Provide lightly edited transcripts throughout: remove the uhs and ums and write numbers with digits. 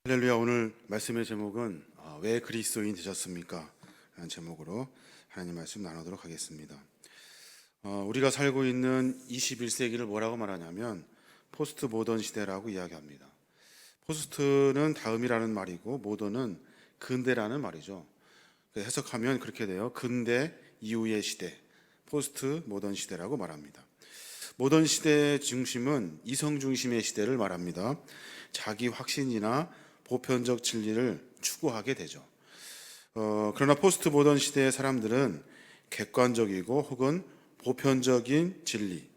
할렐루야. 오늘 말씀의 제목은 왜 그리스도인 되셨습니까? 라는 제목으로 하나님 말씀 나누도록 하겠습니다. 우리가 살고 있는 21세기를 뭐라고 말하냐면 포스트 모던 시대라고 이야기합니다. 포스트는 다음이라는 말이고 모던은 근대라는 말이죠. 해석하면 그렇게 돼요. 근대 이후의 시대, 포스트 모던 시대라고 말합니다. 모던 시대의 중심은 이성 중심의 시대를 말합니다. 자기 확신이나 보편적 진리를 추구하게 되죠. 그러나 포스트 모던 시대의 사람들은 객관적이고 혹은 보편적인 진리,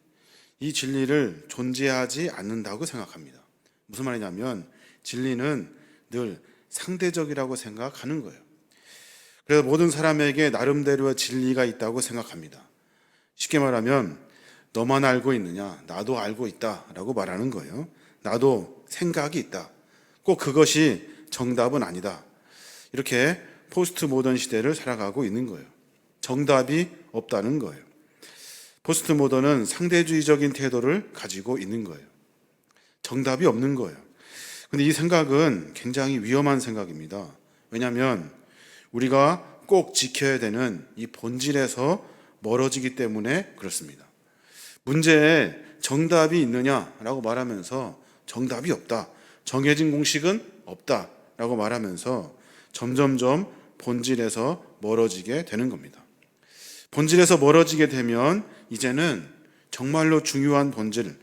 이 진리를 존재하지 않는다고 생각합니다. 무슨 말이냐면 진리는 늘 상대적이라고 생각하는 거예요. 그래서 모든 사람에게 나름대로의 진리가 있다고 생각합니다. 쉽게 말하면 너만 알고 있느냐, 나도 알고 있다라고 말하는 거예요. 나도 생각이 있다. 꼭 그것이 정답은 아니다. 이렇게 포스트 모던 시대를 살아가고 있는 거예요. 정답이 없다는 거예요. 포스트 모던은 상대주의적인 태도를 가지고 있는 거예요. 정답이 없는 거예요. 근데 이 생각은 굉장히 위험한 생각입니다. 왜냐하면 우리가 꼭 지켜야 되는 이 본질에서 멀어지기 때문에 그렇습니다. 문제에 정답이 있느냐라고 말하면서 정답이 없다. 정해진 공식은 없다라고 말하면서 점점점 본질에서 멀어지게 되는 겁니다. 본질에서 멀어지게 되면 이제는 정말로 중요한 본질,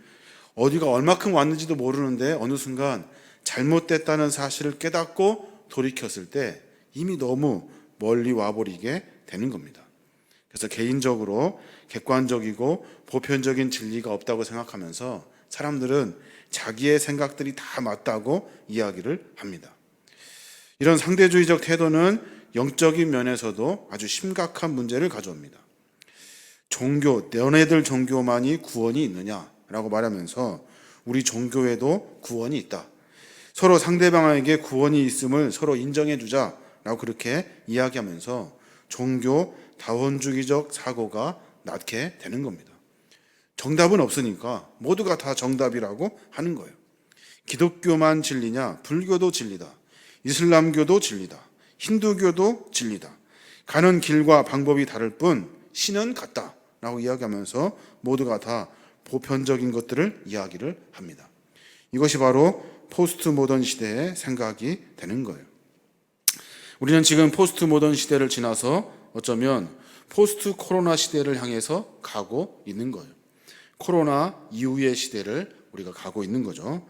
어디가 얼마큼 왔는지도 모르는데 어느 순간 잘못됐다는 사실을 깨닫고 돌이켰을 때 이미 너무 멀리 와버리게 되는 겁니다. 그래서 개인적으로 객관적이고 보편적인 진리가 없다고 생각하면서 사람들은 자기의 생각들이 다 맞다고 이야기를 합니다. 이런 상대주의적 태도는 영적인 면에서도 아주 심각한 문제를 가져옵니다. 종교, 너네들 종교만이 구원이 있느냐라고 말하면서 우리 종교에도 구원이 있다. 서로 상대방에게 구원이 있음을 서로 인정해 주자라고 그렇게 이야기하면서 종교 다원주의적 사고가 낳게 되는 겁니다. 정답은 없으니까 모두가 다 정답이라고 하는 거예요. 기독교만 진리냐? 불교도 진리다. 이슬람교도 진리다. 힌두교도 진리다. 가는 길과 방법이 다를 뿐 신은 같다. 라고 이야기하면서 모두가 다 보편적인 것들을 이야기를 합니다. 이것이 바로 포스트 모던 시대의 생각이 되는 거예요. 우리는 지금 포스트 모던 시대를 지나서 어쩌면 포스트 코로나 시대를 향해서 가고 있는 거예요. 코로나 이후의 시대를 우리가 가고 있는 거죠.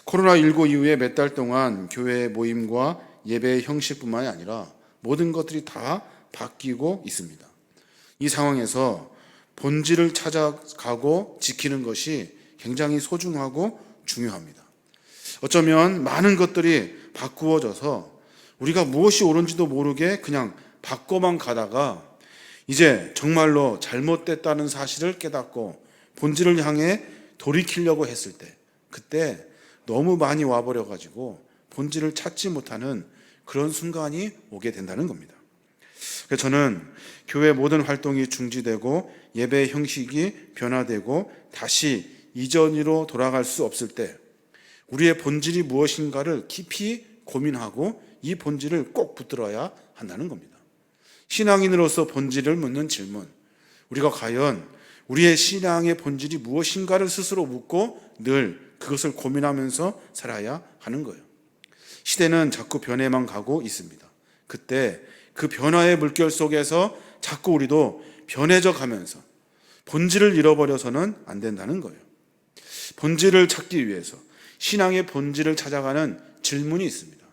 코로나19 이후에 몇 달 동안 교회 모임과 예배의 형식뿐만이 아니라 모든 것들이 다 바뀌고 있습니다. 이 상황에서 본질을 찾아가고 지키는 것이 굉장히 소중하고 중요합니다. 어쩌면 많은 것들이 바꾸어져서 우리가 무엇이 옳은지도 모르게 그냥 바꿔만 가다가 이제 정말로 잘못됐다는 사실을 깨닫고 본질을 향해 돌이키려고 했을 때 그때 너무 많이 와버려가지고 본질을 찾지 못하는 그런 순간이 오게 된다는 겁니다. 그래서 저는 교회 모든 활동이 중지되고 예배 형식이 변화되고 다시 이전으로 돌아갈 수 없을 때 우리의 본질이 무엇인가를 깊이 고민하고 이 본질을 꼭 붙들어야 한다는 겁니다. 신앙인으로서 본질을 묻는 질문, 우리가 과연 우리의 신앙의 본질이 무엇인가를 스스로 묻고 늘 그것을 고민하면서 살아야 하는 거예요. 시대는 자꾸 변해만 가고 있습니다. 그때 그 변화의 물결 속에서 자꾸 우리도 변해져 가면서 본질을 잃어버려서는 안 된다는 거예요. 본질을 찾기 위해서 신앙의 본질을 찾아가는 질문이 있습니다.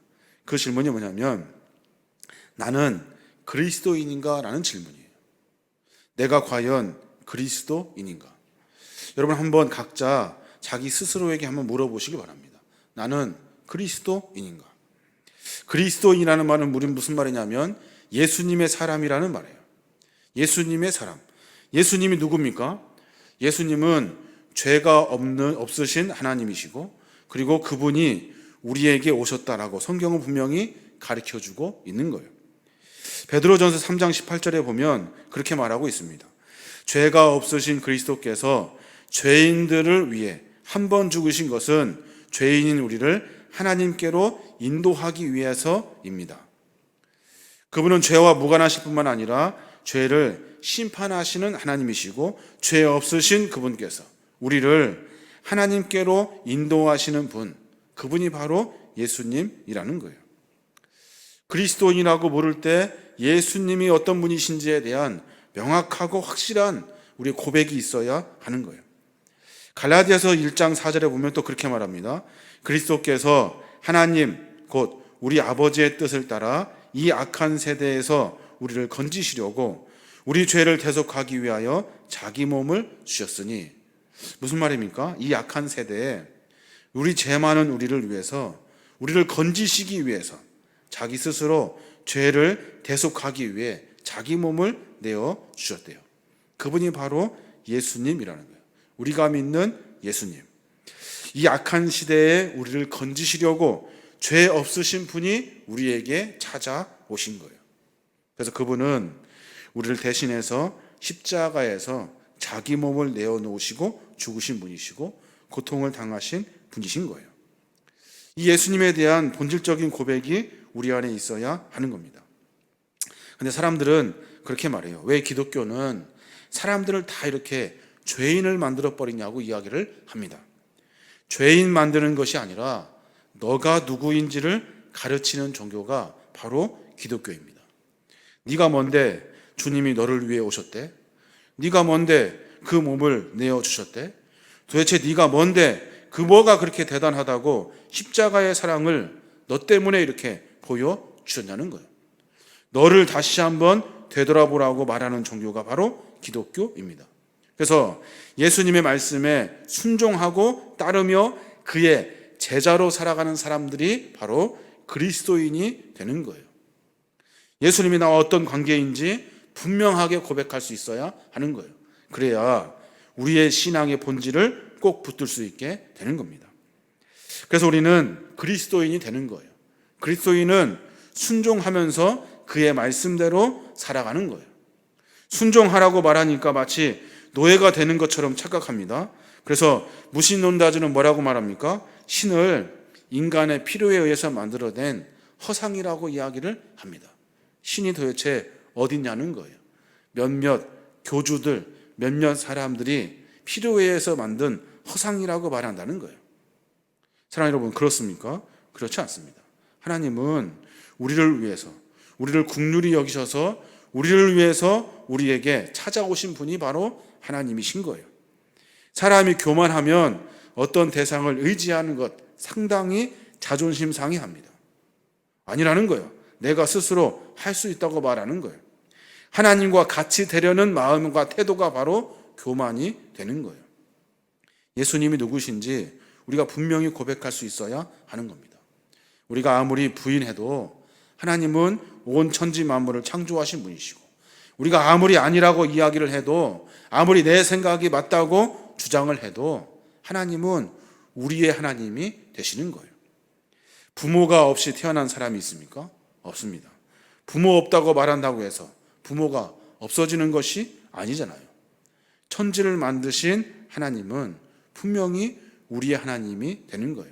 그 질문이 뭐냐면 나는 그리스도인인가? 라는 질문이에요. 내가 과연 그리스도인인가? 여러분 한번 각자 자기 스스로에게 한번 물어보시기 바랍니다. 나는 그리스도인인가? 그리스도인이라는 말은 무슨 말이냐면 예수님의 사람이라는 말이에요. 예수님의 사람. 예수님이 누굽니까? 예수님은 죄가 없으신 하나님이시고 그리고 그분이 우리에게 오셨다라고 성경은 분명히 가르쳐주고 있는 거예요. 베드로전서 3장 18절에 보면 그렇게 말하고 있습니다. 죄가 없으신 그리스도께서 죄인들을 위해 한 번 죽으신 것은 죄인인 우리를 하나님께로 인도하기 위해서입니다. 그분은 죄와 무관하실 뿐만 아니라 죄를 심판하시는 하나님이시고 죄 없으신 그분께서 우리를 하나님께로 인도하시는 분, 그분이 바로 예수님이라는 거예요. 그리스도인이라고 부를 때 예수님이 어떤 분이신지에 대한 명확하고 확실한 우리 고백이 있어야 하는 거예요. 갈라디아서 1장 4절에 보면 또 그렇게 말합니다. 그리스도께서 하나님 곧 우리 아버지의 뜻을 따라 이 악한 세대에서 우리를 건지시려고 우리 죄를 대속하기 위하여 자기 몸을 주셨으니, 무슨 말입니까? 이 악한 세대에 우리 죄 많은 우리를 위해서, 우리를 건지시기 위해서 자기 스스로 죄를 대속하기 위해 자기 몸을 내어 주셨대요. 그분이 바로 예수님이라는 거예요. 우리가 믿는 예수님. 이 악한 시대에 우리를 건지시려고 죄 없으신 분이 우리에게 찾아오신 거예요. 그래서 그분은 우리를 대신해서 십자가에서 자기 몸을 내어놓으시고 죽으신 분이시고 고통을 당하신 분이신 거예요. 이 예수님에 대한 본질적인 고백이 우리 안에 있어야 하는 겁니다. 근데 사람들은 그렇게 말해요. 왜 기독교는 사람들을 다 이렇게 죄인을 만들어버리냐고 이야기를 합니다. 죄인 만드는 것이 아니라 너가 누구인지를 가르치는 종교가 바로 기독교입니다. 네가 뭔데 주님이 너를 위해 오셨대? 네가 뭔데 그 몸을 내어주셨대? 도대체 네가 뭔데 그 뭐가 그렇게 대단하다고 십자가의 사랑을 너 때문에 이렇게 보여주셨냐는 거예요. 너를 다시 한번 되돌아보라고 말하는 종교가 바로 기독교입니다. 그래서 예수님의 말씀에 순종하고 따르며 그의 제자로 살아가는 사람들이 바로 그리스도인이 되는 거예요. 예수님이 나와 어떤 관계인지 분명하게 고백할 수 있어야 하는 거예요. 그래야 우리의 신앙의 본질을 꼭 붙들 수 있게 되는 겁니다. 그래서 우리는 그리스도인이 되는 거예요. 그리스도인은 순종하면서 그의 말씀대로 살아가는 거예요. 순종하라고 말하니까 마치 노예가 되는 것처럼 착각합니다. 그래서 무신론자들은 뭐라고 말합니까? 신을 인간의 필요에 의해서 만들어낸 허상이라고 이야기를 합니다. 신이 도대체 어딨냐는 거예요. 몇몇 교주들, 몇몇 사람들이 필요에 의해서 만든 허상이라고 말한다는 거예요. 사랑하는 여러분, 그렇습니까? 그렇지 않습니다. 하나님은 우리를 위해서, 우리를 긍휼히 여기셔서 우리를 위해서 우리에게 찾아오신 분이 바로 하나님이신 거예요. 사람이 교만하면 어떤 대상을 의지하는 것 상당히 자존심 상해합니다. 아니라는 거예요. 내가 스스로 할 수 있다고 말하는 거예요. 하나님과 같이 되려는 마음과 태도가 바로 교만이 되는 거예요. 예수님이 누구신지 우리가 분명히 고백할 수 있어야 하는 겁니다. 우리가 아무리 부인해도 하나님은 온 천지 만물을 창조하신 분이시고, 우리가 아무리 아니라고 이야기를 해도, 아무리 내 생각이 맞다고 주장을 해도 하나님은 우리의 하나님이 되시는 거예요. 부모가 없이 태어난 사람이 있습니까? 없습니다. 부모 없다고 말한다고 해서 부모가 없어지는 것이 아니잖아요. 천지를 만드신 하나님은 분명히 우리의 하나님이 되는 거예요.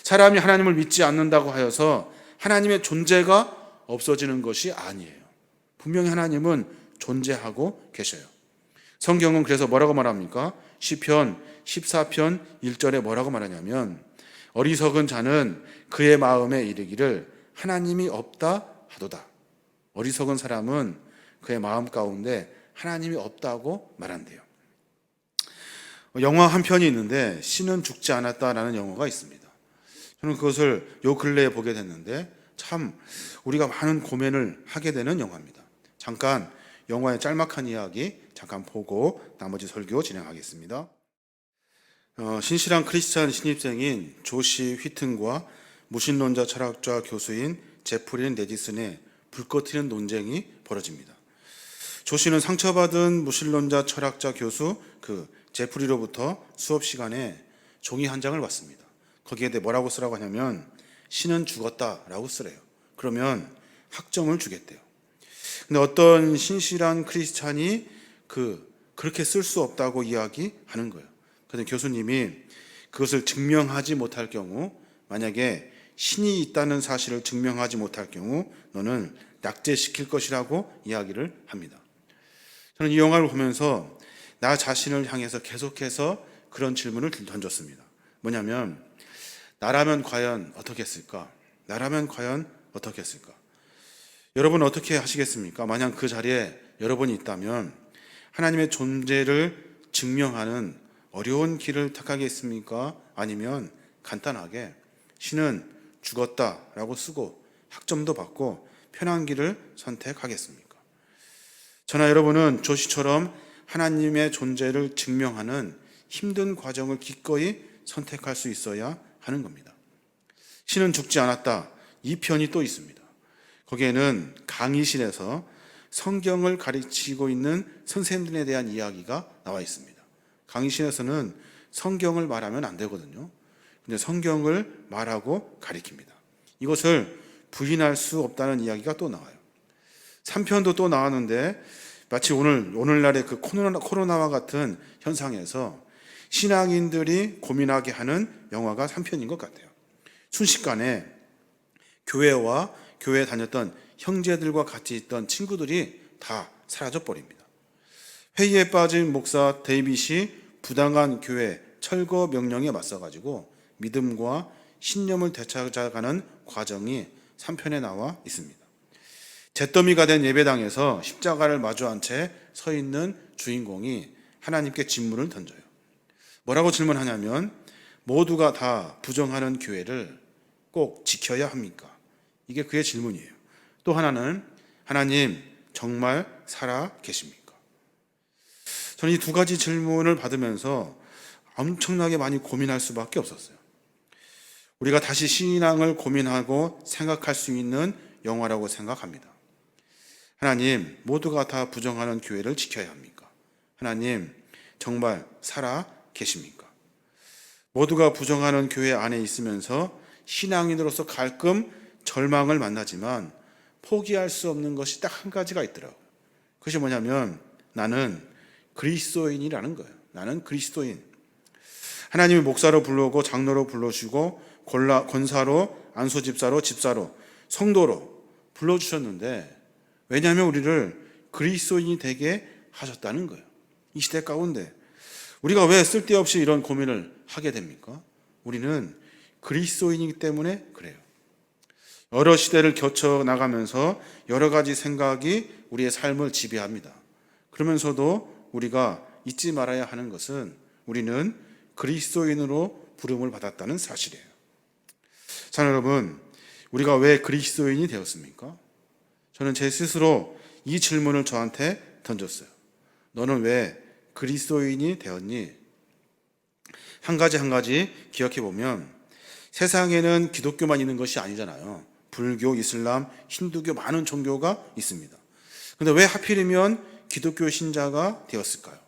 사람이 하나님을 믿지 않는다고 하여서 하나님의 존재가 없어지는 것이 아니에요. 분명히 하나님은 존재하고 계셔요. 성경은 그래서 뭐라고 말합니까? 시편 14편 1절에 뭐라고 말하냐면, 어리석은 자는 그의 마음에 이르기를 하나님이 없다 하도다. 어리석은 사람은 그의 마음 가운데 하나님이 없다고 말한대요. 영화 한 편이 있는데 신은 죽지 않았다라는 영화가 있습니다. 저는 그것을 요 근래에 보게 됐는데 참 우리가 많은 고민을 하게 되는 영화입니다. 잠깐 영화의 짤막한 이야기 잠깐 보고 나머지 설교 진행하겠습니다. 신실한 크리스찬 신입생인 조시 휘튼과 무신론자 철학자 교수인 제프린 레디슨의 불꽃 튀는 논쟁이 벌어집니다. 조시는 상처받은 무신론자 철학자 교수 제프리로부터 수업 시간에 종이 한 장을 받습니다. 거기에 대해 뭐라고 쓰라고 하냐면 신은 죽었다라고 쓰래요. 그러면 학점을 주겠대요. 근데 어떤 신실한 크리스찬이 그렇게 쓸 수 없다고 이야기하는 거예요. 그런데 교수님이 그것을 증명하지 못할 경우 만약에 신이 있다는 사실을 증명하지 못할 경우 너는 낙제시킬 것이라고 이야기를 합니다. 저는 이 영화를 보면서 나 자신을 향해서 계속해서 그런 질문을 던졌습니다. 뭐냐면 나라면 과연 어떻게 했을까? 나라면 과연 어떻게 했을까? 여러분 어떻게 하시겠습니까? 만약 그 자리에 여러분이 있다면 하나님의 존재를 증명하는 어려운 길을 택하겠습니까? 아니면 간단하게 신은 죽었다라고 쓰고 학점도 받고 편한 길을 선택하겠습니까? 저나 여러분은 조시처럼 하나님의 존재를 증명하는 힘든 과정을 기꺼이 선택할 수 있어야 하는 겁니다. 신은 죽지 않았다. 이 편이 또 있습니다. 거기에는 강의실에서 성경을 가르치고 있는 선생님들에 대한 이야기가 나와 있습니다. 강의실에서는 성경을 말하면 안 되거든요. 근데 성경을 말하고 가르칩니다. 이것을 부인할 수 없다는 이야기가 또 나와요. 3편도 또 나왔는데 마치 오늘날의 그 코로나와 같은 현상에서 신앙인들이 고민하게 하는 영화가 3편인 것 같아요. 순식간에 교회와 교회에 다녔던 형제들과 같이 있던 친구들이 다 사라져 버립니다. 회의에 빠진 목사 데이빗이 부당한 교회 철거 명령에 맞서가지고 믿음과 신념을 되찾아가는 과정이 3편에 나와 있습니다. 잿더미가 된 예배당에서 십자가를 마주한 채 서 있는 주인공이 하나님께 질문을 던져요. 뭐라고 질문하냐면 모두가 다 부정하는 교회를 꼭 지켜야 합니까? 이게 그의 질문이에요. 또 하나는 하나님 정말 살아 계십니까? 저는 이 두 가지 질문을 받으면서 엄청나게 많이 고민할 수밖에 없었어요. 우리가 다시 신앙을 고민하고 생각할 수 있는 영화라고 생각합니다. 하나님, 모두가 다 부정하는 교회를 지켜야 합니까? 하나님, 정말 살아 계십니까? 모두가 부정하는 교회 안에 있으면서 신앙인으로서 가끔 절망을 만나지만 포기할 수 없는 것이 딱 한 가지가 있더라고요. 그것이 뭐냐면 나는 그리스도인이라는 거예요. 나는 그리스도인. 하나님이 목사로 불러오고 장로로 불러주고 권사로, 안수집사로, 집사로, 성도로 불러주셨는데 왜냐하면 우리를 그리스도인이 되게 하셨다는 거예요. 이 시대 가운데 우리가 왜 쓸데없이 이런 고민을 하게 됩니까? 우리는 그리스도인이기 때문에 그래요. 여러 시대를 거쳐나가면서 여러 가지 생각이 우리의 삶을 지배합니다. 그러면서도 우리가 잊지 말아야 하는 것은 우리는 그리스도인으로 부름을 받았다는 사실이에요. 자, 여러분, 우리가 왜 그리스도인이 되었습니까? 저는 제 스스로 이 질문을 저한테 던졌어요. 너는 왜 그리스도인이 되었니? 한 가지 기억해 보면 세상에는 기독교만 있는 것이 아니잖아요. 불교, 이슬람, 힌두교 많은 종교가 있습니다. 그런데 왜 하필이면 기독교 신자가 되었을까요?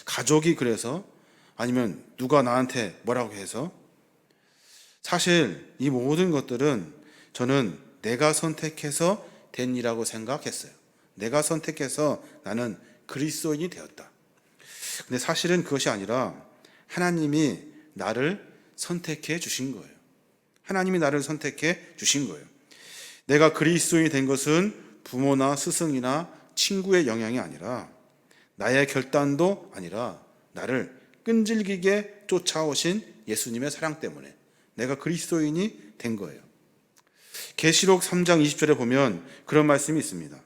가족이 그래서? 아니면 누가 나한테 뭐라고 해서? 사실 이 모든 것들은 저는 내가 선택해서 된 일이라고 생각했어요. 내가 선택해서 나는 그리스도인이 되었다. 근데 사실은 그것이 아니라 하나님이 나를 선택해 주신 거예요. 하나님이 나를 선택해 주신 거예요. 내가 그리스도인이 된 것은 부모나 스승이나 친구의 영향이 아니라 나의 결단도 아니라 나를 끈질기게 쫓아오신 예수님의 사랑 때문에 내가 그리스도인이 된 거예요. 계시록 3장 20절에 보면 그런 말씀이 있습니다.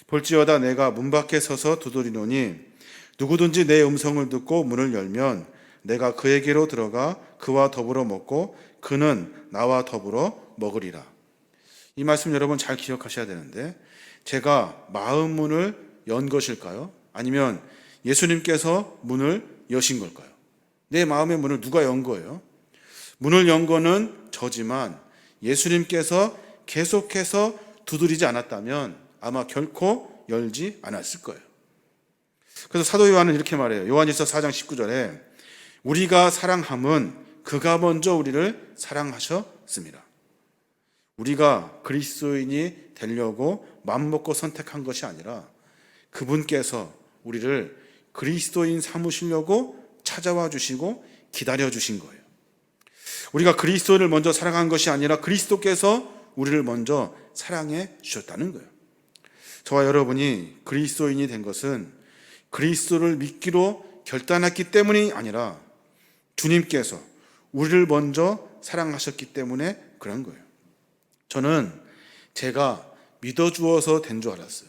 볼지어다 내가 문 밖에 서서 두드리노니 누구든지 내 음성을 듣고 문을 열면 내가 그에게로 들어가 그와 더불어 먹고 그는 나와 더불어 먹으리라. 이 말씀 여러분 잘 기억하셔야 되는데 제가 마음 문을 연 것일까요? 아니면 예수님께서 문을 여신 걸까요? 내 마음의 문을 누가 연 거예요? 문을 연 거는 저지만 예수님께서 계속해서 두드리지 않았다면 아마 결코 열지 않았을 거예요. 그래서 사도 요한은 이렇게 말해요. 요한일서 4장 19절에 우리가 사랑함은 그가 먼저 우리를 사랑하셨습니다. 우리가 그리스도인이 되려고 맘먹고 선택한 것이 아니라 그분께서 우리를 그리스도인 삼으시려고 찾아와 주시고 기다려 주신 거예요. 우리가 그리스도를 먼저 사랑한 것이 아니라 그리스도께서 우리를 먼저 사랑해 주셨다는 거예요. 저와 여러분이 그리스도인이 된 것은 그리스도를 믿기로 결단했기 때문이 아니라 주님께서 우리를 먼저 사랑하셨기 때문에 그런 거예요. 저는 제가 믿어주어서 된 줄 알았어요.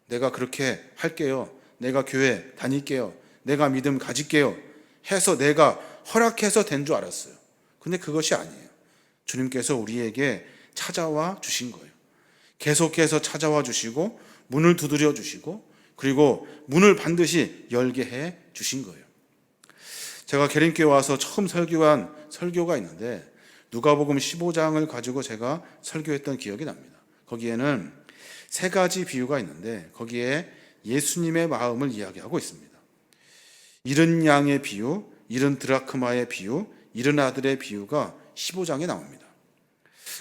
내가 그렇게 할게요. 내가 교회 다닐게요. 내가 믿음 가질게요. 해서 내가 허락해서 된 줄 알았어요. 근데 그것이 아니에요. 주님께서 우리에게 찾아와 주신 거예요. 계속해서 찾아와 주시고 문을 두드려 주시고 그리고 문을 반드시 열게 해 주신 거예요. 제가 계림교회 와서 처음 설교한 설교가 있는데 누가복음 15장을 가지고 제가 설교했던 기억이 납니다. 거기에는 세 가지 비유가 있는데 거기에 예수님의 마음을 이야기하고 있습니다. 잃은 양의 비유, 잃은 드라크마의 비유, 잃은 아들의 비유가 15장에 나옵니다.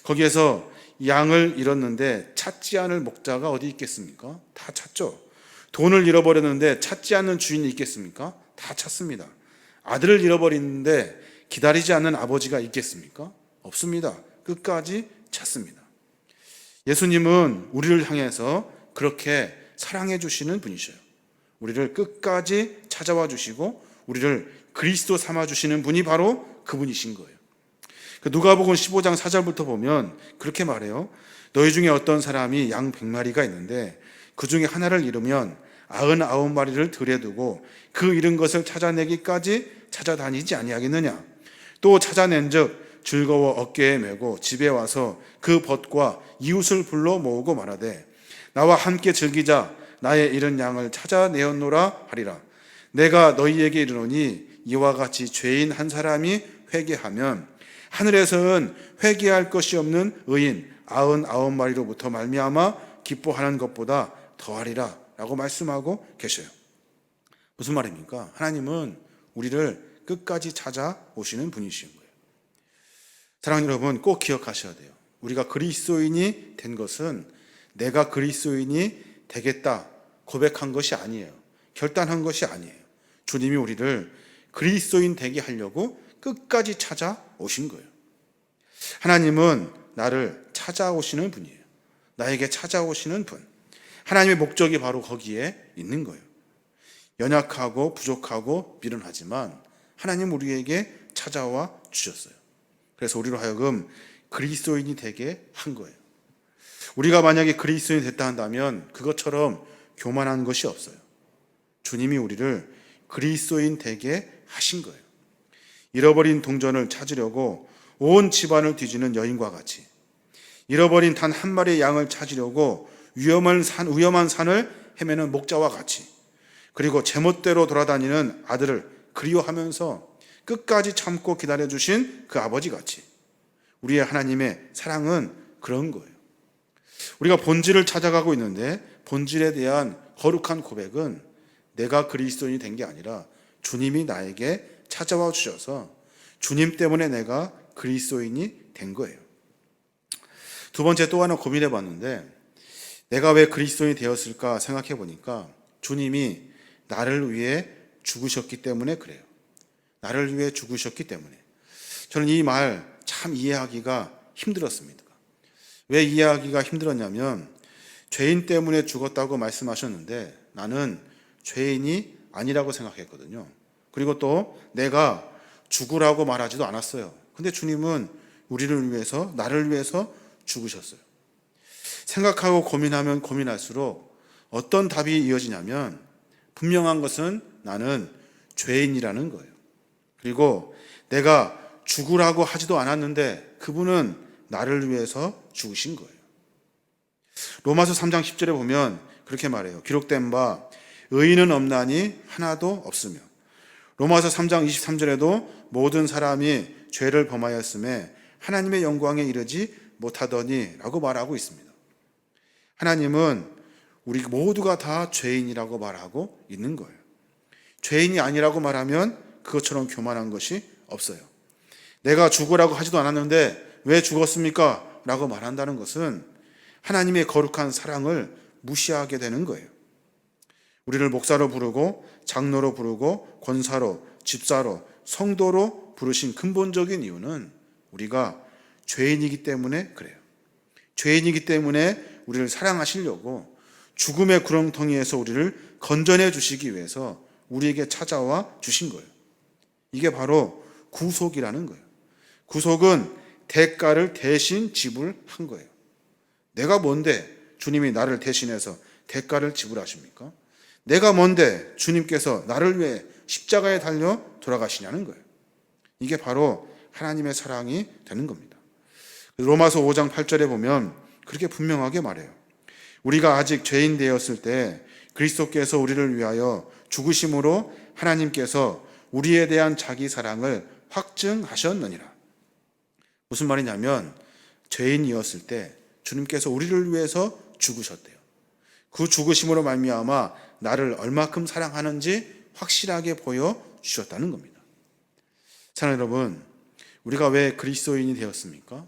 거기에서 양을 잃었는데 찾지 않을 목자가 어디 있겠습니까? 다 찾죠. 돈을 잃어버렸는데 찾지 않는 주인이 있겠습니까? 다 찾습니다. 아들을 잃어버리는데 기다리지 않는 아버지가 있겠습니까? 없습니다. 끝까지 찾습니다. 예수님은 우리를 향해서 그렇게 사랑해 주시는 분이셔요. 우리를 끝까지 찾아와 주시고 우리를 그리스도 삼아 주시는 분이 바로 그분이신 거예요. 누가복음 15장 4절부터 보면 그렇게 말해요. 너희 중에 어떤 사람이 양 100마리가 있는데 그 중에 하나를 잃으면 99마리를 들여두고 그 잃은 것을 찾아내기까지 찾아다니지 아니하겠느냐. 또 찾아낸즉 즐거워 어깨에 메고 집에 와서 그 벗과 이웃을 불러 모으고 말하되 나와 함께 즐기자. 나의 잃은 양을 찾아내었노라 하리라. 내가 너희에게 이르노니 이와 같이 죄인 한 사람이 회개하면 하늘에서는 회개할 것이 없는 의인 99마리로부터 말미암아 기뻐하는 것보다 더하리라 라고 말씀하고 계셔요. 무슨 말입니까? 하나님은 우리를 끝까지 찾아오시는 분이신 거예요. 사랑하는 여러분, 꼭 기억하셔야 돼요. 우리가 그리스도인이 된 것은 내가 그리스도인이 되겠다 고백한 것이 아니에요. 결단한 것이 아니에요. 주님이 우리를 그리스도인 되게 하려고 끝까지 찾아오신 거예요. 하나님은 나를 찾아오시는 분이에요. 나에게 찾아오시는 분. 하나님의 목적이 바로 거기에 있는 거예요. 연약하고 부족하고 미련하지만 하나님 우리에게 찾아와 주셨어요. 그래서 우리로 하여금 그리스도인이 되게 한 거예요. 우리가 만약에 그리스도인이 됐다 한다면 그것처럼 교만한 것이 없어요. 주님이 우리를 그리스도인 되게 하신 거예요. 잃어버린 동전을 찾으려고 온 집안을 뒤지는 여인과 같이 잃어버린 단 한 마리의 양을 찾으려고 위험한 산을 헤매는 목자와 같이 그리고 제멋대로 돌아다니는 아들을 그리워하면서 끝까지 참고 기다려주신 그 아버지 같이 우리의 하나님의 사랑은 그런 거예요. 우리가 본질을 찾아가고 있는데 본질에 대한 거룩한 고백은 내가 그리스도인이 된 게 아니라 주님이 나에게 찾아와 주셔서 주님 때문에 내가 그리스도인이 된 거예요. 두 번째 또 하나 고민해 봤는데 내가 왜 그리스도인이 되었을까 생각해 보니까 주님이 나를 위해 죽으셨기 때문에 그래요. 나를 위해 죽으셨기 때문에. 저는 이 말 참 이해하기가 힘들었습니다. 왜 이해하기가 힘들었냐면 죄인 때문에 죽었다고 말씀하셨는데 나는 죄인이 아니라고 생각했거든요. 그리고 또 내가 죽으라고 말하지도 않았어요. 근데 주님은 우리를 위해서, 나를 위해서 죽으셨어요. 생각하고 고민하면 고민할수록 어떤 답이 이어지냐면 분명한 것은 나는 죄인이라는 거예요. 그리고 내가 죽으라고 하지도 않았는데 그분은 나를 위해서 죽으신 거예요. 로마서 3장 10절에 보면 그렇게 말해요. 기록된 바 의인은 없나니 하나도 없으며 로마서 3장 23절에도 모든 사람이 죄를 범하였음에 하나님의 영광에 이르지 못하더니 라고 말하고 있습니다. 하나님은 우리 모두가 다 죄인이라고 말하고 있는 거예요. 죄인이 아니라고 말하면 그것처럼 교만한 것이 없어요. 내가 죽으라고 하지도 않았는데 왜 죽었습니까? 라고 말한다는 것은 하나님의 거룩한 사랑을 무시하게 되는 거예요. 우리를 목사로 부르고 장로로 부르고 권사로 집사로 성도로 부르신 근본적인 이유는 우리가 죄인이기 때문에 그래요. 죄인이기 때문에 우리를 사랑하시려고 죽음의 구렁텅이에서 우리를 건져내 주시기 위해서 우리에게 찾아와 주신 거예요. 이게 바로 구속이라는 거예요. 구속은 대가를 대신 지불한 거예요. 내가 뭔데 주님이 나를 대신해서 대가를 지불하십니까? 내가 뭔데 주님께서 나를 위해 십자가에 달려 돌아가시냐는 거예요. 이게 바로 하나님의 사랑이 되는 겁니다. 로마서 5장 8절에 보면 그렇게 분명하게 말해요. 우리가 아직 죄인 되었을 때 그리스도께서 우리를 위하여 죽으심으로 하나님께서 우리에 대한 자기 사랑을 확증하셨느니라. 무슨 말이냐면 죄인이었을 때 주님께서 우리를 위해서 죽으셨대요. 그 죽으심으로 말미암아 나를 얼마큼 사랑하는지 확실하게 보여주셨다는 겁니다. 사랑하는 여러분, 우리가 왜 그리스도인이 되었습니까?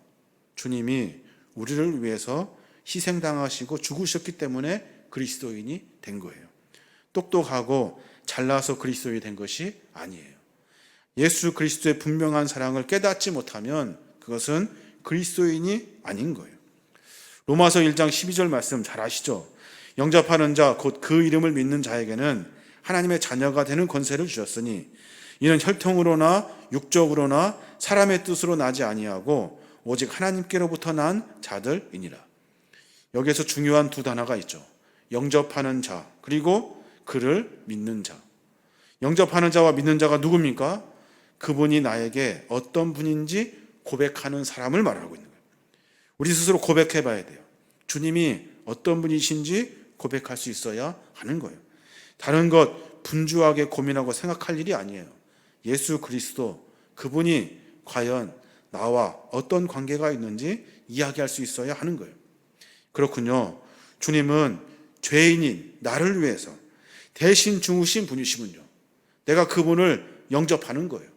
주님이 우리를 위해서 희생당하시고 죽으셨기 때문에 그리스도인이 된 거예요. 똑똑하고 잘나서 그리스도인이 된 것이 아니에요. 예수 그리스도의 분명한 사랑을 깨닫지 못하면 그것은 그리스도인이 아닌 거예요. 로마서 1장 12절 말씀 잘 아시죠? 영접하는 자 곧 그 이름을 믿는 자에게는 하나님의 자녀가 되는 권세를 주셨으니 이는 혈통으로나 육적으로나 사람의 뜻으로 나지 아니하고 오직 하나님께로부터 난 자들이니라. 여기에서 중요한 두 단어가 있죠. 영접하는 자 그리고 그를 믿는 자. 영접하는 자와 믿는 자가 누굽니까? 그분이 나에게 어떤 분인지 고백하는 사람을 말하고 있는 거예요. 우리 스스로 고백해 봐야 돼요. 주님이 어떤 분이신지 고백할 수 있어야 하는 거예요. 다른 것 분주하게 고민하고 생각할 일이 아니에요. 예수 그리스도 그분이 과연 나와 어떤 관계가 있는지 이야기할 수 있어야 하는 거예요. 그렇군요. 주님은 죄인인 나를 위해서 대신 죽으신 분이시군요. 내가 그분을 영접하는 거예요.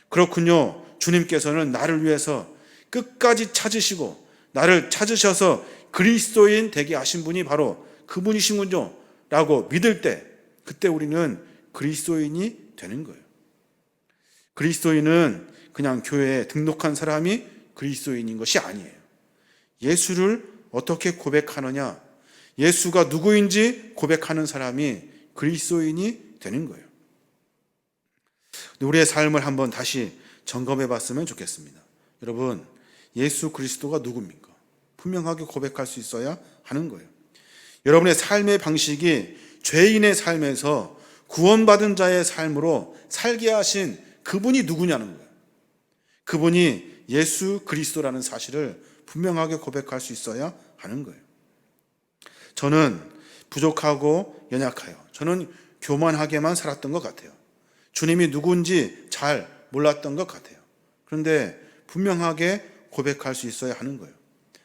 그렇군요. 주님께서는 나를 위해서 끝까지 찾으시고 나를 찾으셔서 그리스도인 되게 하신 분이 바로 그분이시군요 라고 믿을 때 그때 우리는 그리스도인이 되는 거예요. 그리스도인은 그냥 교회에 등록한 사람이 그리스도인인 것이 아니에요. 예수를 어떻게 고백하느냐, 예수가 누구인지 고백하는 사람이 그리스도인이 되는 거예요. 우리의 삶을 한번 다시 점검해 봤으면 좋겠습니다. 여러분, 예수 그리스도가 누굽니까? 분명하게 고백할 수 있어야 하는 거예요. 여러분의 삶의 방식이 죄인의 삶에서 구원받은 자의 삶으로 살게 하신 그분이 누구냐는 거예요. 그분이 예수 그리스도라는 사실을 분명하게 고백할 수 있어야 하는 거예요. 저는 부족하고 연약해요. 저는 교만하게만 살았던 것 같아요. 주님이 누군지 잘 몰랐던 것 같아요. 그런데 분명하게 고백할 수 있어야 하는 거예요.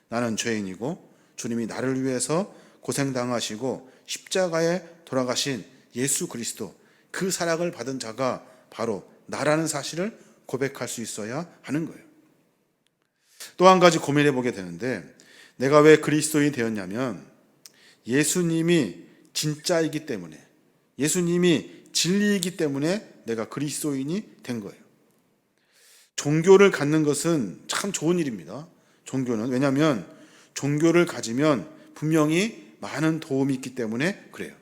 나는 죄인이고 주님이 나를 위해서 고생당하시고 십자가에 돌아가신 예수 그리스도, 그 사랑을 받은 자가 바로 나라는 사실을 고백할 수 있어야 하는 거예요. 또 한 가지 고민해 보게 되는데, 내가 왜 그리스도인이 되었냐면 예수님이 진짜이기 때문에, 예수님이 진리이기 때문에 내가 그리스도인이 된 거예요. 종교를 갖는 것은 참 좋은 일입니다. 종교는. 왜냐하면 종교를 가지면 분명히 많은 도움이 있기 때문에 그래요.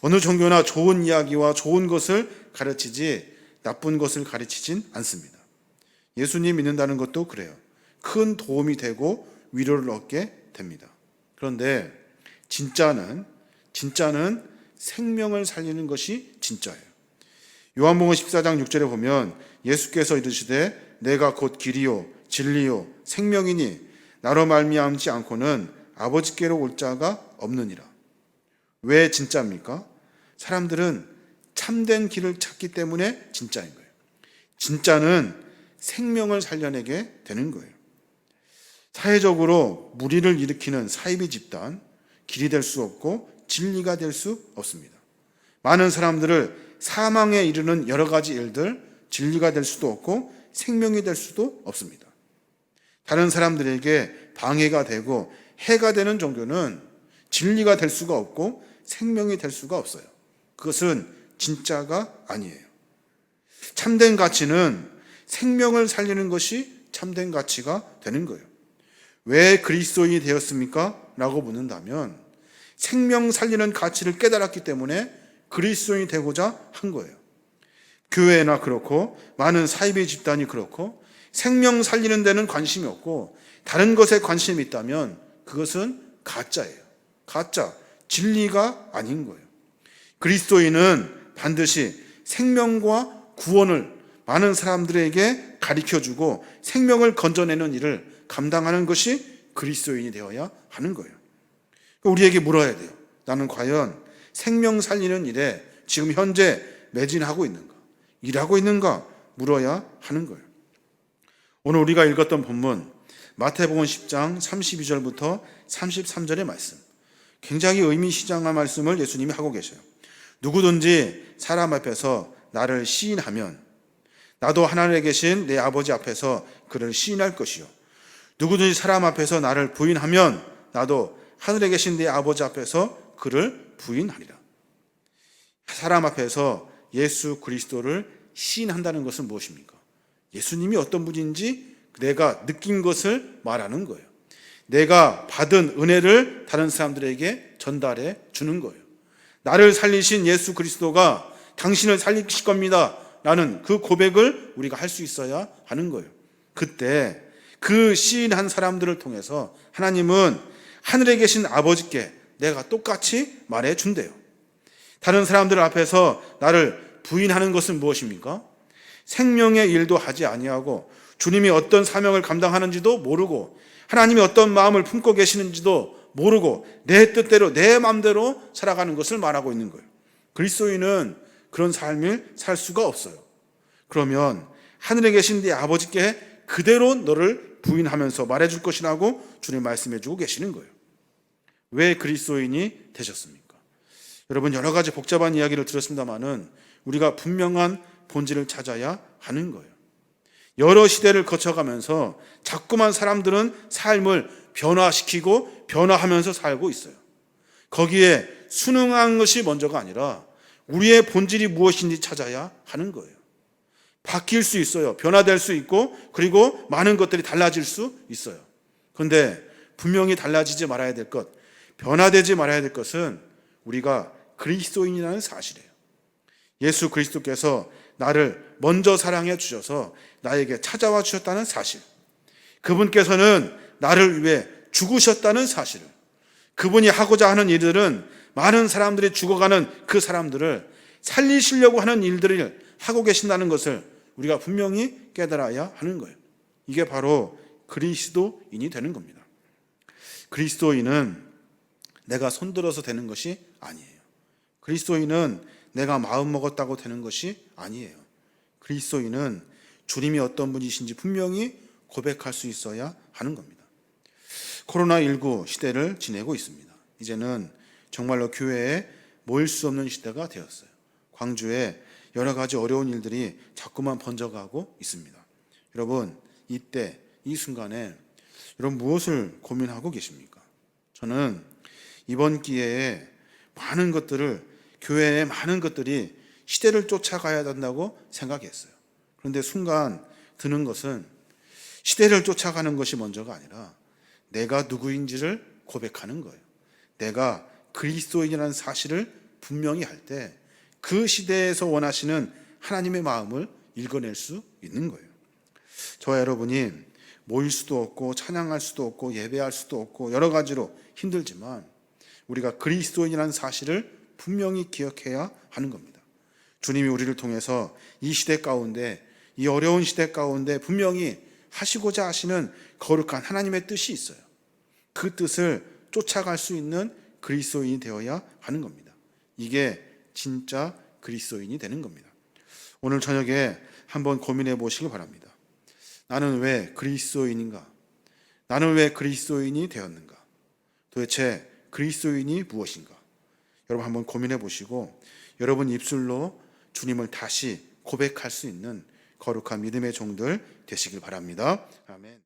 어느 종교나 좋은 이야기와 좋은 것을 가르치지 나쁜 것을 가르치진 않습니다. 예수님 믿는다는 것도 그래요. 큰 도움이 되고 위로를 얻게 됩니다. 그런데 진짜는 생명을 살리는 것이 진짜예요. 요한복음 14장 6절에 보면 예수께서 이르시되 내가 곧 길이요 진리요 생명이니 나로 말미암지 않고는 아버지께로 올 자가 없느니라. 왜 진짜입니까? 사람들은 참된 길을 찾기 때문에 진짜인 거예요. 진짜는 생명을 살려내게 되는 거예요. 사회적으로 무리를 일으키는 사이비 집단, 길이 될 수 없고 진리가 될 수 없습니다. 많은 사람들을 사망에 이르는 여러 가지 일들, 진리가 될 수도 없고 생명이 될 수도 없습니다. 다른 사람들에게 방해가 되고 해가 되는 종교는 진리가 될 수가 없고 생명이 될 수가 없어요. 그것은 진짜가 아니에요. 참된 가치는 생명을 살리는 것이 참된 가치가 되는 거예요. 왜 그리스도인이 되었습니까? 라고 묻는다면 생명 살리는 가치를 깨달았기 때문에 그리스도인이 되고자 한 거예요. 교회나 그렇고 많은 사이비 집단이 그렇고 생명 살리는 데는 관심이 없고 다른 것에 관심이 있다면 그것은 가짜예요. 가짜, 진리가 아닌 거예요. 그리스도인은 반드시 생명과 구원을 많은 사람들에게 가르쳐주고 생명을 건져내는 일을 감당하는 것이 그리스도인이 되어야 하는 거예요. 우리에게 물어야 돼요. 나는 과연 생명 살리는 일에 지금 현재 매진하고 있는가? 일하고 있는가? 물어야 하는 거예요. 오늘 우리가 읽었던 본문 마태복음 10장 32절부터 33절의 말씀, 굉장히 의미시장한 말씀을 예수님이 하고 계셔요. 누구든지 사람 앞에서 나를 시인하면 나도 하늘에 계신 내 아버지 앞에서 그를 시인할 것이요, 누구든지 사람 앞에서 나를 부인하면 나도 하늘에 계신 내 아버지 앞에서 그를 부인하리라. 사람 앞에서 예수 그리스도를 시인한다는 것은 무엇입니까? 예수님이 어떤 분인지 내가 느낀 것을 말하는 거예요. 내가 받은 은혜를 다른 사람들에게 전달해 주는 거예요. 나를 살리신 예수 그리스도가 당신을 살리실 겁니다 라는 그 고백을 우리가 할 수 있어야 하는 거예요. 그때 그 시인한 사람들을 통해서 하나님은 하늘에 계신 아버지께 내가 똑같이 말해 준대요. 다른 사람들 앞에서 나를 부인하는 것은 무엇입니까? 생명의 일도 하지 아니하고 주님이 어떤 사명을 감당하는지도 모르고 하나님이 어떤 마음을 품고 계시는지도 모르고 내 뜻대로 내 마음대로 살아가는 것을 말하고 있는 거예요. 그리스도인은 그런 삶을 살 수가 없어요. 그러면 하늘에 계신 네 아버지께 그대로 너를 부인하면서 말해줄 것이라고 주님 말씀해주고 계시는 거예요. 왜 그리스도인이 되셨습니까? 여러분, 여러 가지 복잡한 이야기를 들었습니다마는 우리가 분명한 본질을 찾아야 하는 거예요. 여러 시대를 거쳐가면서 자꾸만 사람들은 삶을 변화시키고 변화하면서 살고 있어요. 거기에 순응한 것이 먼저가 아니라 우리의 본질이 무엇인지 찾아야 하는 거예요. 바뀔 수 있어요. 변화될 수 있고 그리고 많은 것들이 달라질 수 있어요. 그런데 분명히 달라지지 말아야 될 것, 변화되지 말아야 될 것은 우리가 그리스도인이라는 사실이에요. 예수 그리스도께서 나를 먼저 사랑해 주셔서 나에게 찾아와 주셨다는 사실, 그분께서는 나를 위해 죽으셨다는 사실을, 그분이 하고자 하는 일들은 많은 사람들이 죽어가는 그 사람들을 살리시려고 하는 일들을 하고 계신다는 것을 우리가 분명히 깨달아야 하는 거예요. 이게 바로 그리스도인이 되는 겁니다. 그리스도인은 내가 손들어서 되는 것이 아니에요. 그리스도인은 내가 마음 먹었다고 되는 것이 아니에요. 그리스도인은 주님이 어떤 분이신지 분명히 고백할 수 있어야 하는 겁니다. 코로나19 시대를 지내고 있습니다. 이제는 정말로 교회에 모일 수 없는 시대가 되었어요. 광주에 여러 가지 어려운 일들이 자꾸만 번져가고 있습니다. 여러분, 이때 이 순간에 여러분 무엇을 고민하고 계십니까? 저는 이번 기회에 많은 것들을, 교회의 많은 것들이 시대를 쫓아가야 된다고 생각했어요. 그런데 순간 드는 것은 시대를 쫓아가는 것이 먼저가 아니라 내가 누구인지를 고백하는 거예요. 내가 그리스도인이라는 사실을 분명히 할 때 그 시대에서 원하시는 하나님의 마음을 읽어낼 수 있는 거예요. 저와 여러분이 모일 수도 없고 찬양할 수도 없고 예배할 수도 없고 여러 가지로 힘들지만 우리가 그리스도인이라는 사실을 분명히 기억해야 하는 겁니다. 주님이 우리를 통해서 이 시대 가운데, 이 어려운 시대 가운데 분명히 하시고자 하시는 거룩한 하나님의 뜻이 있어요. 그 뜻을 쫓아갈 수 있는 그리스도인이 되어야 하는 겁니다. 이게 진짜 그리스도인이 되는 겁니다. 오늘 저녁에 한번 고민해 보시기 바랍니다. 나는 왜 그리스도인인가? 나는 왜 그리스도인이 되었는가? 도대체 그리스도인이 무엇인가? 여러분 한번 고민해 보시고 여러분 입술로 주님을 다시 고백할 수 있는 거룩한 믿음의 종들 되시길 바랍니다. 아멘.